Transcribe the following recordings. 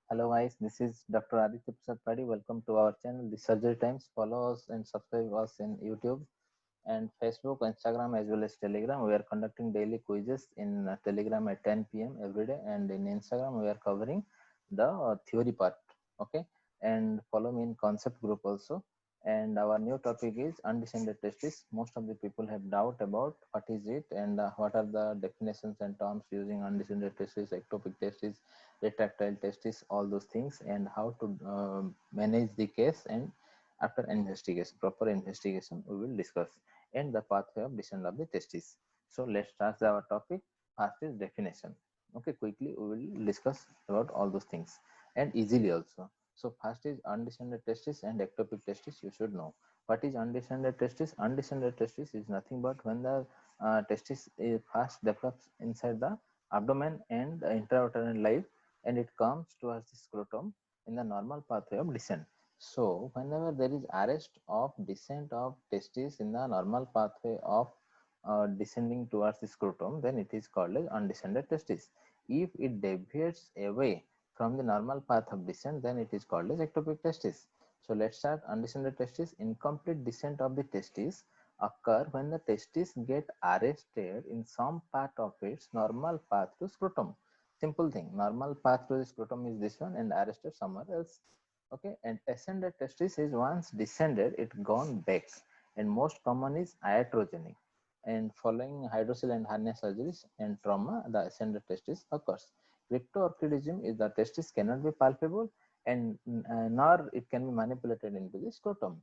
Hello guys, this is Dr. Aditya Prasad Padi. Welcome to our channel, The Surgery Times. Follow us and subscribe us in YouTube and Facebook, Instagram as well as Telegram. We are conducting daily quizzes in Telegram at 10 p.m. every day, and in Instagram we are covering the theory part. Okay, and follow me in concept group also. And our new topic is undescended testis. Most of the people have doubt about what is it and what are the definitions and terms using undescended testis, ectopic testis, retractile testis, all those things, and how to manage the case. And after investigation, proper investigation, we will discuss and the pathway of descent of the testis. So let's start our topic. First is definition. Okay, quickly we will discuss about all those things and easily also. So first is undescended testis and ectopic testis. You should know what is undescended testis. Undescended testis is nothing but when the testis is first develops inside the abdomen and intrauterine life, and it comes towards the scrotum in the normal pathway of descent. So whenever there is arrest of descent of testis in the normal pathway of descending towards the scrotum, then it is called as undescended testis. If it deviates away from the normal path of descent, then it is called as ectopic testis. So let's start. Undescended testis. Incomplete descent of the testis occur when the testis get arrested in some part of its normal path to scrotum. Simple thing. Normal path to the scrotum is this one and arrested somewhere else. Okay, and ascended testis is once descended, it gone back, and most common is iatrogenic. And following hydrocele and hernia surgeries and trauma, the ascended testis occurs. Cryptorchidism is the testis cannot be palpable and nor it can be manipulated into the scrotum.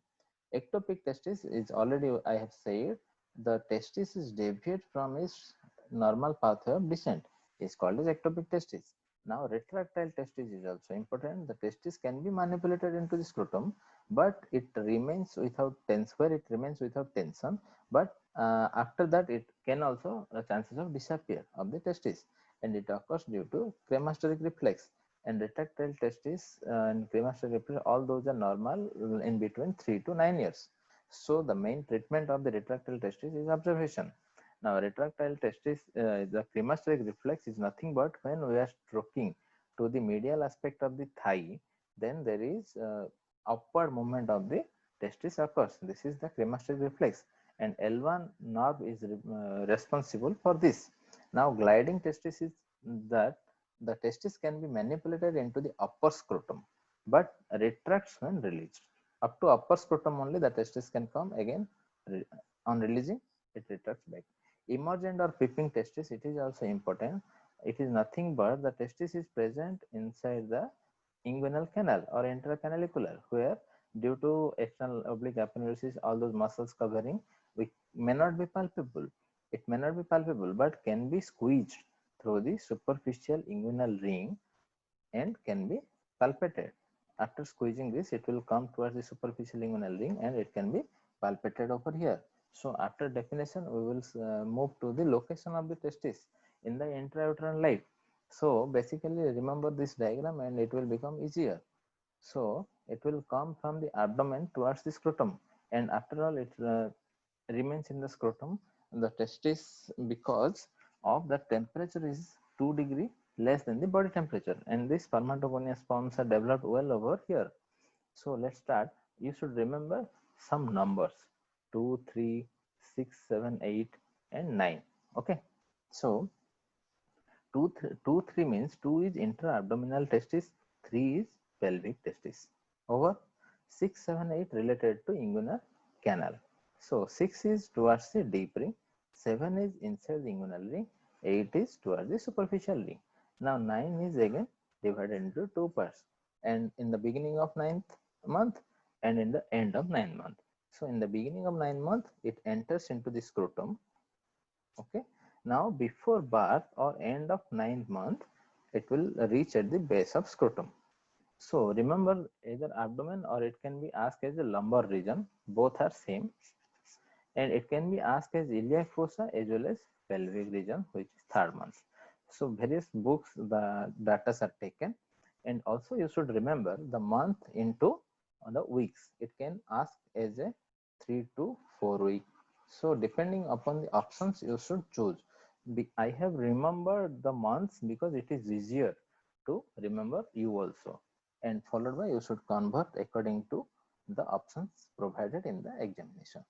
Ectopic testis is already I have said the testis is deviate from its normal pathway of descent is called as ectopic testis. Now retractile testis is also important. The testis can be manipulated into the scrotum, but it remains without tension. Where it remains without tension, but after that it can also the chances of disappear of the testis, and it occurs due to cremasteric reflex. And retractile testis and cremasteric reflex, all those are normal in between 3 to 9 years. So the main treatment of the retractile testis is observation. Now retractile testis, the cremasteric reflex is nothing but when we are stroking to the medial aspect of the thigh, then there is upward movement of the testis occurs. This is the cremasteric reflex, and L1 nerve is responsible for this. Now gliding testis is that the testis can be manipulated into the upper scrotum, but retracts when released. Up to upper scrotum only the testis can come again. On releasing, it retracts back. Emergent or peeping testis, it is also important. It is nothing but the testis is present inside the inguinal canal or intracanalicular, where due to external oblique aponeurosis, all those muscles covering, we may not be palpable. It may not be palpable, but can be squeezed through the superficial inguinal ring and can be palpated. After squeezing this, it will come towards the superficial inguinal ring and it can be palpated over here. So after definition, we will move to the location of the testis in the intrauterine life. So basically remember this diagram and it will become easier. So it will come from the abdomen towards the scrotum, and after all it remains in the scrotum, the testis, because of the temperature is 2 degree less than the body temperature, and these spermatogonia sperms are developed well over here. So let's start. You should remember some numbers: 2, 3, 6, 7, 8, and 9. Okay, so 2 3 means 2 is intra-abdominal testis, 3 is pelvic testis. Over 6 7 8 related to inguinal canal. So 6 is towards the deep ring, 7 is inside the inguinal ring, 8 is towards the superficial ring. Now 9 is again divided into two parts, and in the beginning of ninth month and in the end of 9th month. So in the beginning of 9th month it enters into the scrotum. Okay, now before birth or end of 9th month it will reach at the base of scrotum. So remember, either abdomen or it can be asked as the lumbar region, both are same, and it can be asked as iliac fossa as well as pelvic region, which is 3rd month. So various books the data are taken, and also you should remember the month into the weeks. It can ask as a 3 to 4 week. So depending upon the options you should choose. I have remembered the months because it is easier to remember U also, and followed by you should convert according to the options provided in the examination.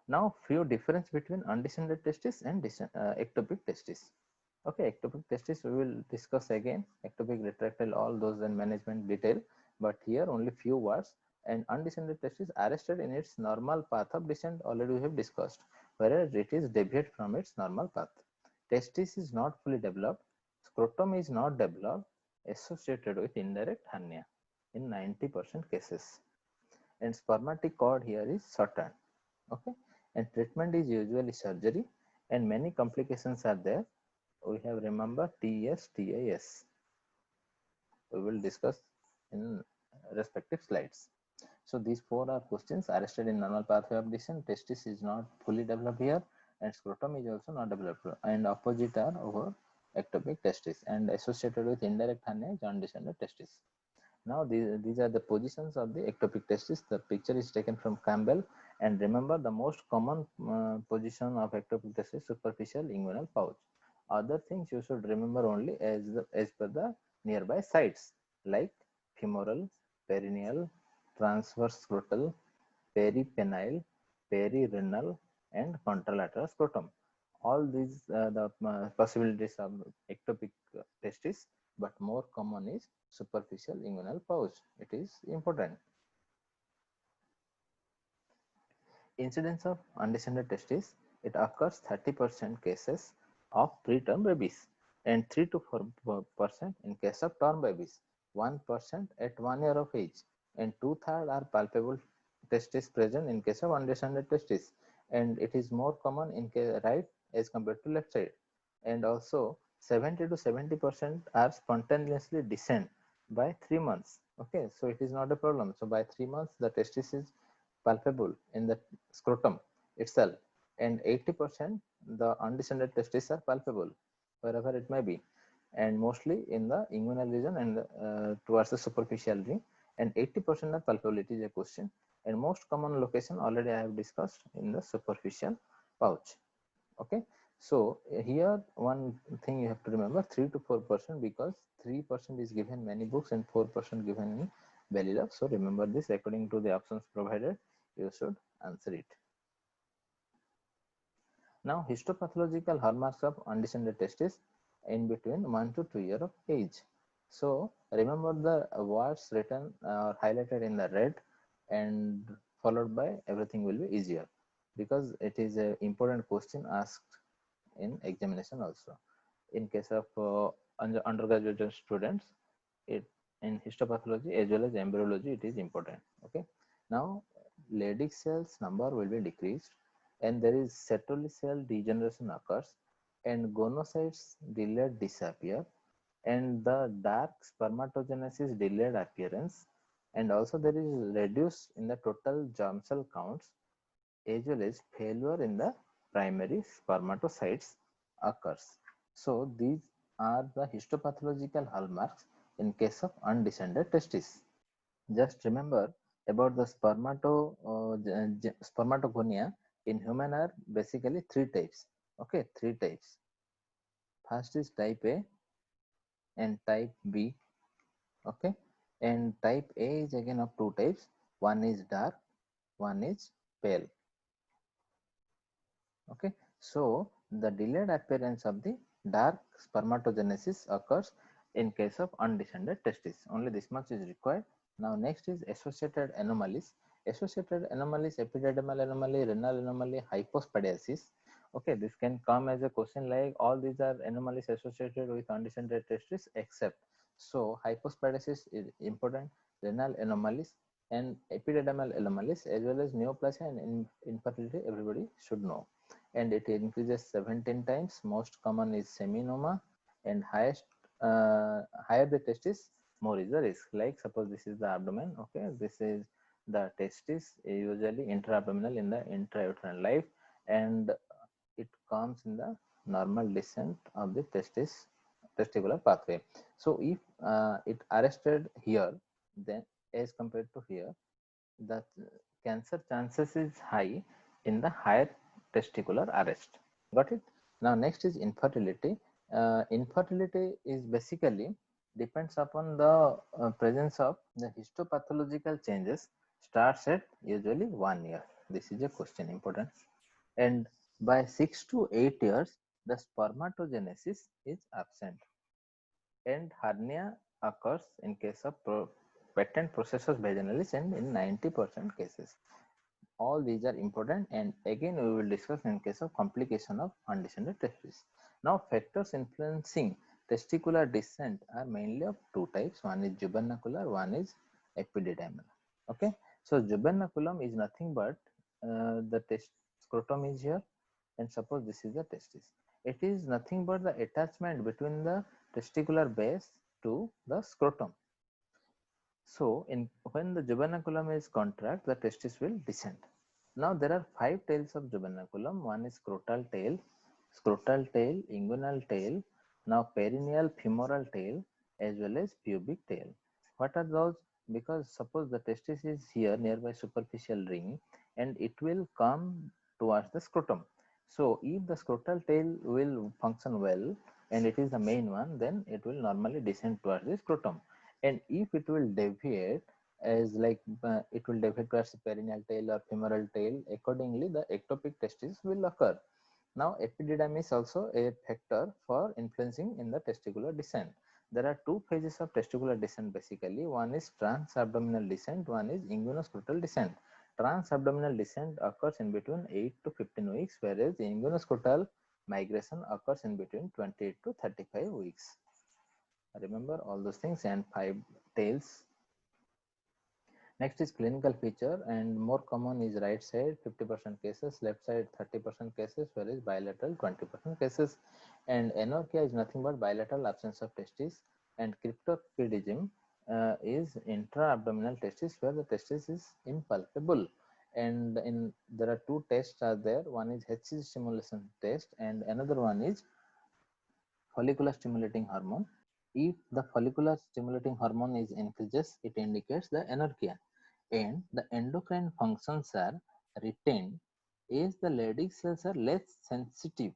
Now, few difference between undescended testis and ectopic testis. Okay, ectopic testis we will discuss again. Ectopic, retractile, all those in management detail, but here only few words. And undescended testis arrested in its normal path of descent, already we have discussed, whereas it is deviate from its normal path. Testis is not fully developed, scrotum is not developed, associated with indirect hernia in 90% cases, and spermatic cord here is shortened. Okay, and treatment is usually surgery, and many complications are there. We have remember TS, TIS. We will discuss in respective slides. So these four are questions. Arrested in normal pathway of descent, testis is not fully developed here, and scrotum is also not developed, and opposite are over ectopic testis, and associated with indirect hernia is undescended testis. Now these are the positions of the ectopic testis. The picture is taken from Campbell, and remember the most common position of ectopic testis, superficial inguinal pouch. Other things you should remember only as per the nearby sites, like femoral, perineal, transverse scrotal, peripenile, perirenal, and contralateral scrotum. All these the possibilities of ectopic testis, but more common is superficial inguinal pouch. It is important. Incidence of undescended testis, it occurs 30% cases of preterm babies, and 3 to 4% in case of term babies, 1% at 1 year of age, and 2/3 are palpable testis present in case of undescended testis, and it is more common in right as compared to left side, and also 70 to 70% are spontaneously descend by 3 months. Okay, so it is not a problem. So by 3 months the testis is palpable in the scrotum itself, and 80% the undescended testes are palpable wherever it may be, and mostly in the inguinal region and towards the superficial ring, and 80% are palpable. It is a question, and most common location already I have discussed in the superficial pouch. Okay, so here one thing you have to remember, 3 to 4%, because 3% is given many books and 4% given in Belilov. So remember this, according to the options provided you should answer it. Now, histopathological hallmarks of undescended testis in between 1 to 2 years of age. So remember the words written or highlighted in the red, and followed by everything will be easier, because it is an important question asked in examination also. In case of undergraduate students, it in histopathology as well as embryology, it is important. Okay, now Leydig cells number will be decreased, and there is Sertoli cell degeneration occurs, and gonocytes delayed disappear, and the dark spermatogenesis delayed appearance, and also there is reduce in the total germ cell counts, as well as failure in the primary spermatocytes occurs. So these are the histopathological hallmarks in case of undescended testis. Just remember about the spermatogonia in human are basically three types. Okay, three types. First is type A and type B. Okay, and type A is again of two types. One is dark, one is pale. Okay, so the delayed appearance of the dark spermatogenesis occurs in case of undescended testis. Only this much is required. Now next is associated anomalies. Associated anomalies, epididymal anomaly, renal anomaly, hypospadiasis. Okay, this can come as a question like all these are anomalies associated with undescended testis except. So hypospadiasis is important, renal anomalies and epididymal anomalies, as well as neoplasia and infertility everybody should know, and it increases 17 times. Most common is seminoma, and higher the testis, more is the risk. Like suppose this is the abdomen. Okay, this is the testis, usually intra-abdominal in the intrauterine life, and it comes in the normal descent of the testicular pathway. So if it arrested here, then as compared to here, the cancer chances is high in the higher testicular arrest. Got it? Now next is infertility. Infertility is basically depends upon the presence of the histopathological changes starts at usually 1 year. This is a question important. And by 6 to 8 years, the spermatogenesis is absent. And hernia occurs in case of patent processus vaginalis and in 90% cases. All these are important, and again we will discuss in case of complication of undescended testes. Now factors influencing testicular descent are mainly of two types. One is jubernacular, one is epididymal. Okay, so jubernaculum is nothing but the scrotum is here, and suppose this is the testis. It is nothing but the attachment between the testicular base to the scrotum. So, when the jubernaculum is contract, the testis will descend. Now, there are 5 tails of jubernaculum. One is scrotal tail, inguinal tail, now perineal femoral tail, as well as pubic tail. What are those? Because suppose the testis is here nearby superficial ring, and it will come towards the scrotum. So, if the scrotal tail will function well, and it is the main one, then it will normally descend towards the scrotum. And if it will deviate, as like it will deviate towards the perineal tail or femoral tail, accordingly the ectopic testis will occur. Now epididymis is also a factor for influencing in the testicular descent. There are two phases of testicular descent basically. One is transabdominal descent, one is inguinoscrotal descent. Transabdominal descent occurs in between 8 to 15 weeks, whereas inguinoscrotal migration occurs in between 28 to 35 weeks. Remember all those things. And 5 tails. Next is clinical feature, and more common is right side 50% cases, left side 30% cases, whereas bilateral 20% cases. And anorchia is nothing but bilateral absence of testis, and cryptorchidism is intra-abdominal testis where the testis is impalpable. And there are two tests are there. One is HCG stimulation test, and another one is follicular stimulating hormone. If the follicular stimulating hormone is increases, it indicates the anorchia, and the endocrine functions are retained as the Leydig cells are less sensitive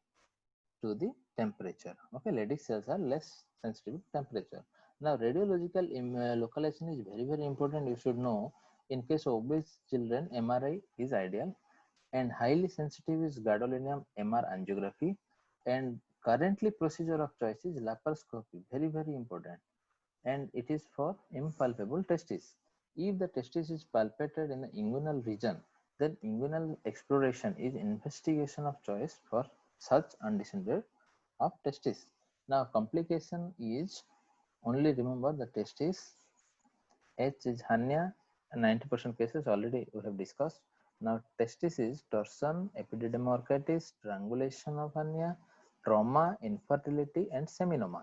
to the temperature. Okay, Leydig cells are less sensitive to temperature. Now, radiological localization is very important. You should know. In case of obese children, MRI is ideal, and highly sensitive is gadolinium MR angiography, and currently procedure of choice is laparoscopy, very important, and it is for impalpable testis. If the testis is palpated in the inguinal region, then inguinal exploration is investigation of choice for such undescended of testis. Now complication is, only remember the testis. H is hernia, 90% cases already we have discussed. Now testis is torsion, epididymoarthritis, strangulation of hernia, trauma, infertility, and seminoma.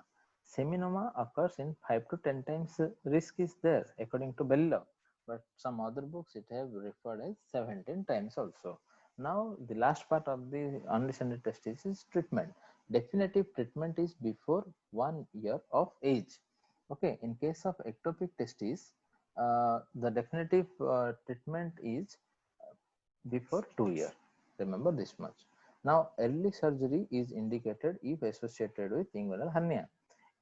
Seminoma occurs in 5 to 10 times risk is there according to Bello, but some other books it have referred as 17 times also. Now the last part of the undescended testis is treatment. Definitive treatment is before 1 year of age. Okay, in case of ectopic testis, the definitive treatment is before 2 years. Remember this much. Now, early surgery is indicated if associated with inguinal hernia.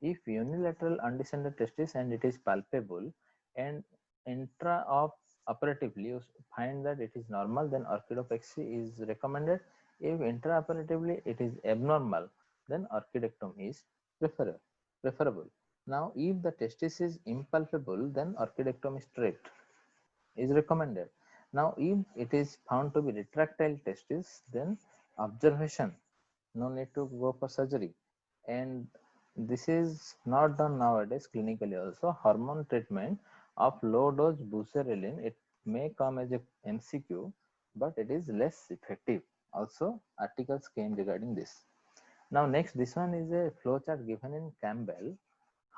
If unilateral undescended testis and it is palpable, and intra of operatively you find that it is normal, then orchidopexy is recommended. If intraoperatively it is abnormal, then orchidectomy is preferable. Now, if the testis is impalpable, then orchidectomy straight is recommended. Now, if it is found to be retractile testis, then observation, no need to go for surgery. And this is not done nowadays clinically also. Hormone treatment of low dose buserelin, it may come as a MCQ, but it is less effective. Also, articles came regarding this. Now, next, this one is a flowchart given in Campbell,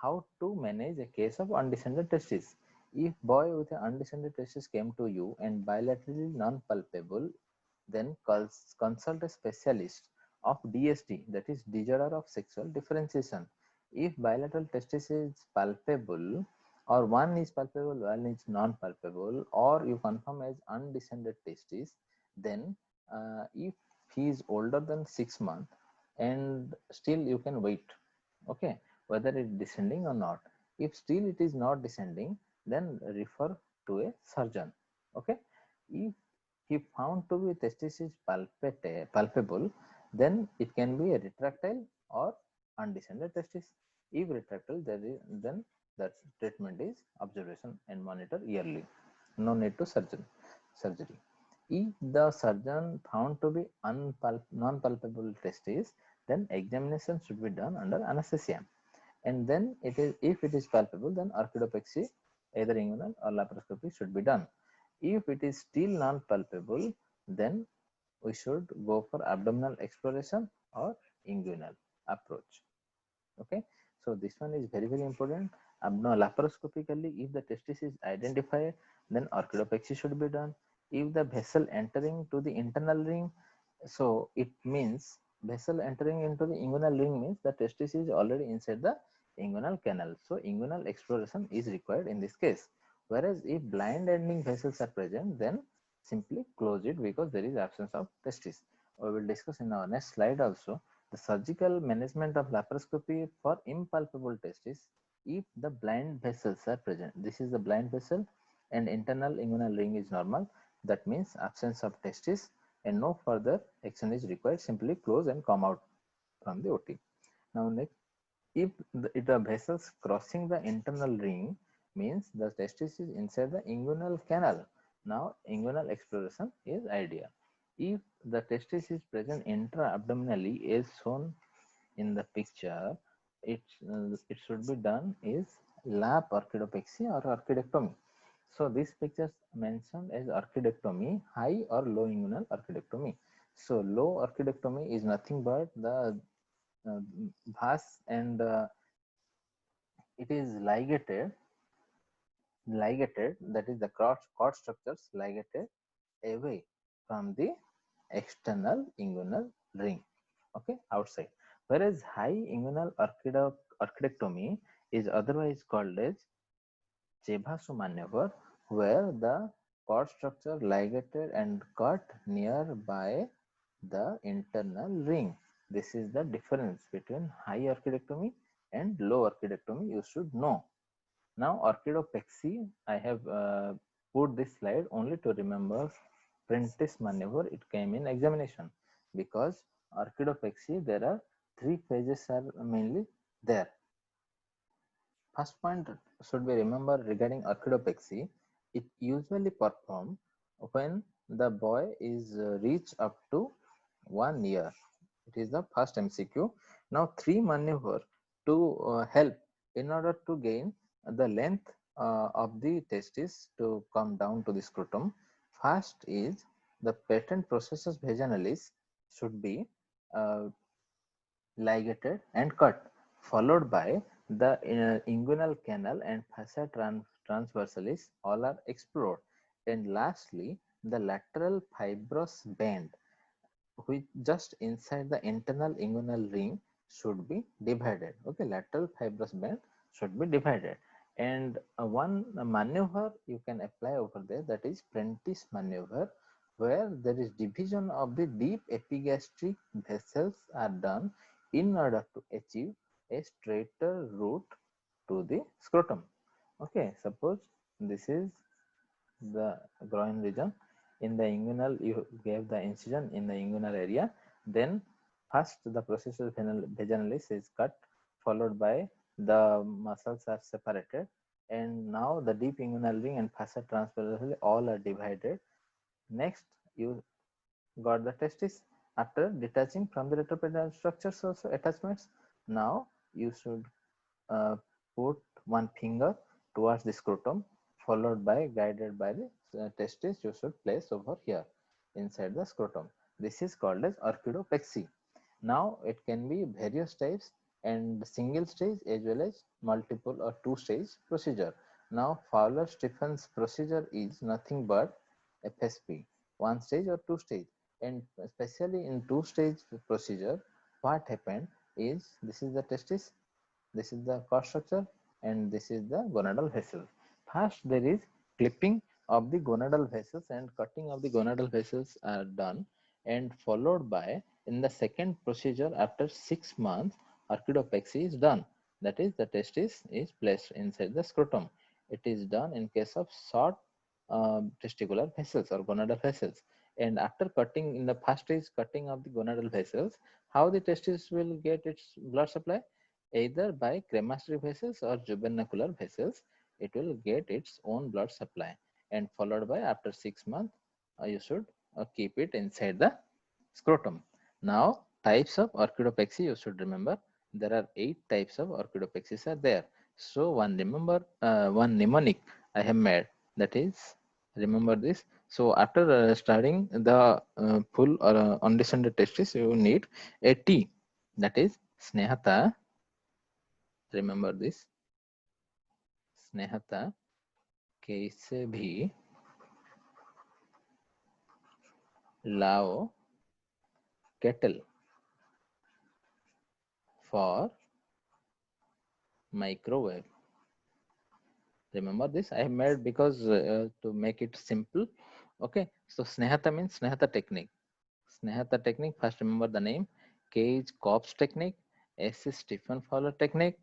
how to manage a case of undescended testis. If boy with an undescended testis came to you and bilaterally non-palpable, then consult a specialist of DSD, that is disorder of sexual differentiation. If bilateral testis is palpable, or one is palpable, one is non-palpable, or you confirm as undescended testis, then if he is older than 6 months, and still you can wait, okay, whether it is descending or not. If still it is not descending, then refer to a surgeon. Okay. If he found to be testis is palpable, then it can be a retractile or undescended testis. If retractile, then the treatment is observation and monitor yearly. No need to surgery. If the surgeon found to be non-palpable testis, then examination should be done under anesthesia. And then if it is palpable, then orchidopexy, either inguinal or laparoscopy, should be done. If it is still non-palpable, then we should go for abdominal exploration or inguinal approach. Okay, so this one is very important. Laparoscopically, if the testis is identified, then orchidopexy should be done. If the vessel entering to the internal ring, so it means vessel entering into the inguinal ring means the testis is already inside the inguinal canal, so inguinal exploration is required in this case. Whereas if blind ending vessels are present, then simply close it because there is absence of testis. We will discuss in our next slide also the surgical management of laparoscopy for impalpable testis if the blind vessels are present. This is the blind vessel and internal inguinal ring is normal. That means absence of testis and no further action is required. Simply close and come out from the OT. Now next, if the vessels crossing the internal ring means the testis is inside the inguinal canal. Now inguinal exploration is ideal. If the testis is present intra-abdominally as shown in the picture, it should be done is lap orchidopexy or orchidectomy. So this picture mentioned as orchidectomy, high or low inguinal orchidectomy. So low orchidectomy is nothing but the vas and it is ligated, that is the cord structures ligated away from the external inguinal ring, okay, outside. Whereas high inguinal orchidectomy is otherwise called as Chebasu maneuver, where the cord structure ligated and cut nearby the internal ring. This is the difference between high orchidectomy and low orchidectomy, you should know. Now orchidopexy, I have put this slide only to remember Prentice maneuver. It came in examination because orchidopexy there are 3 phases are mainly there. First point should be remembered regarding orchidopexy. It usually performed when the boy is reached up to 1 year. It is the first MCQ. Now 3 maneuver to help in order to gain the length of the testis to come down to the scrotum. First is the patent processus vaginalis should be uh, ligated and cut, followed by the inguinal canal and fascia transversalis, all are explored, and lastly the lateral fibrous band which just inside the internal inguinal ring should be divided. Okay, lateral fibrous band should be divided, and one maneuver you can apply over there, that is Prentice maneuver, where there is division of the deep epigastric vessels are done in order to achieve a straighter route to the scrotum. Okay, suppose this is the groin region. In the inguinal, you gave the incision in the inguinal area. Then first the processus vaginalis is cut, followed by the muscles are separated, and now the deep inguinal ring and fascia transversally all are divided. Next, you got the testis. After detaching from the retroperitoneal structures also attachments, now you should uh, put one finger towards the scrotum, followed by guided by the testis, you should place over here inside the scrotum. This is called as orchidopexy. Now it can be various types and single stage as well as multiple or 2-stage procedure. Now Fowler-Stephens procedure is nothing but FSP, 1 stage or 2 stage, and especially in 2-stage procedure, what happened is this is the testis, this is the cord structure, and this is the gonadal vessel. First there is clipping of the gonadal vessels and cutting of the gonadal vessels are done, and followed by in the second procedure after 6 months orchidopexy is done. That is, the testis is placed inside the scrotum. It is done in case of short testicular vessels or gonadal vessels. And after cutting, in the first stage cutting of the gonadal vessels, how the testis will get its blood supply? Either by cremasteric vessels or jubernacular vessels, it will get its own blood supply. And followed by, after 6 months, you should keep it inside the scrotum. Now, types of orchidopexy, you should remember there are 8 types of orchidopexy are there. So one mnemonic I have made, that is, remember this. So after starting the full or undescended testis, you need a T, that is Snehata. Remember this, Snehata कैसे भी लाओ kettle for microwave. Remember this, I have made because to make it simple. Okay, so Snehata means Snehata technique. Snehata technique, first remember the name. K is Kopp's technique, S is Stephen Fowler technique,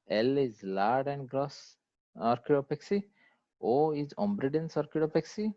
L is Lard and Gross orchidopexy, O is Ombriden's orchidopexy,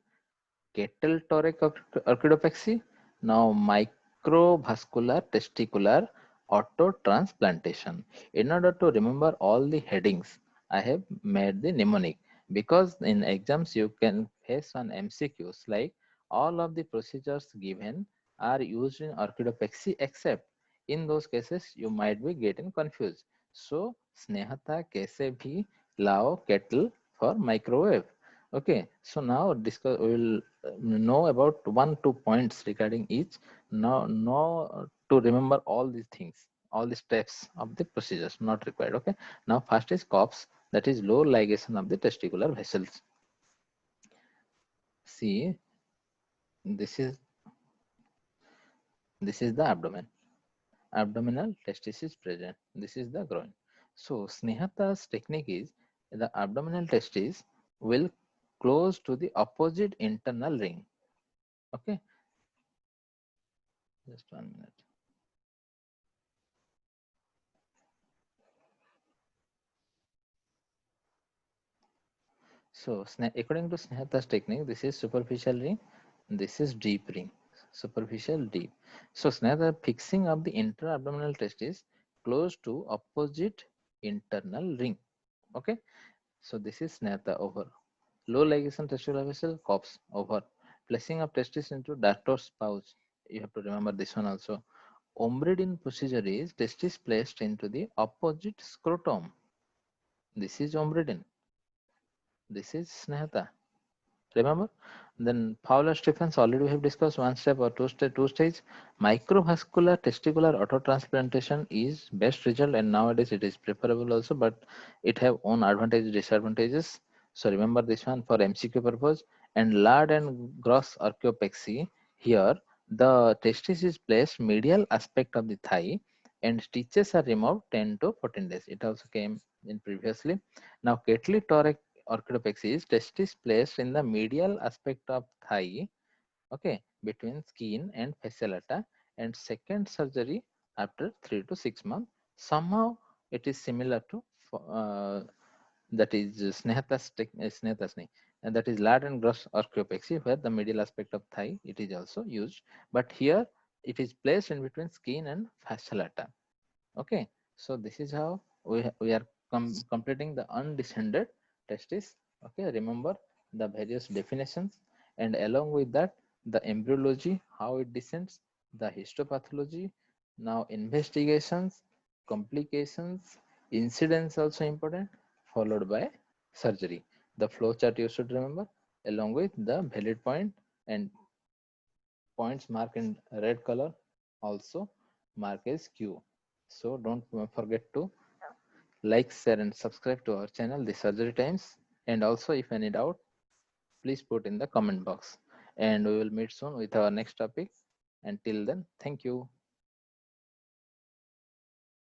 kettle toric orchidopexy. Now microvascular testicular autotransplantation. In order to remember all the headings, I have made the mnemonic, because in exams you can face on MCQs like all of the procedures given are used in orchidopexy, except in those cases you might be getting confused. So Snehata kaise bhi lao kettle for microwave. Okay, so now discuss, we will know about 1 2 points regarding each. Now to remember all these things, all the steps of the procedures not required. Okay, now first is COPS, that is low ligation of the testicular vessels. See, this is the abdomen. Abdominal testis is present. This is the groin. So Snehata's technique is the abdominal testis will close to the opposite internal ring. Okay, just 1 minute. So according to Snehata's technique, this is superficial ring, this is deep ring, superficial deep. So Snehata fixing of the intra-abdominal testis close to opposite internal ring. Okay, so this is Snehata over. Low ligation testicular vessel, COPS over. Placing of testis into Dartor's pouch. You have to remember this one also. Ombriden procedure is testis placed into the opposite scrotum. This is Ombriden. This is Snehata. Remember? Then Fowler Stephens already we have discussed one step or two stage. Microvascular testicular autotransplantation is best result, and nowadays it is preferable also, but it have own advantages, disadvantages. So remember this one for MCQ purpose. And Lard and Gross orchiopexy, here the testis is placed medial aspect of the thigh and stitches are removed 10 to 14 days. It also came in previously. Now Ketley Torek orchidopexy is testis placed in the medial aspect of thigh, okay, between skin and fasciolata, and second surgery after 3 to 6 months. Somehow it is similar to that is Snehata's knee, and that is Lard and Gross orchiopexy, where the medial aspect of thigh it is also used, but here it is placed in between skin and fasciolata. Okay, so this is how we are completing the undescended testis. Okay, remember the various definitions, and along with that the embryology, how it descends, the histopathology, now investigations, complications, incidence also important, followed by surgery. The flow chart you should remember, along with the valid point, and points marked in red color also mark as Q. So don't forget to like, share and subscribe to our channel, The Surgery Times. And also if any doubt, please put in the comment box. And we will meet soon with our next topic. Until then, thank you.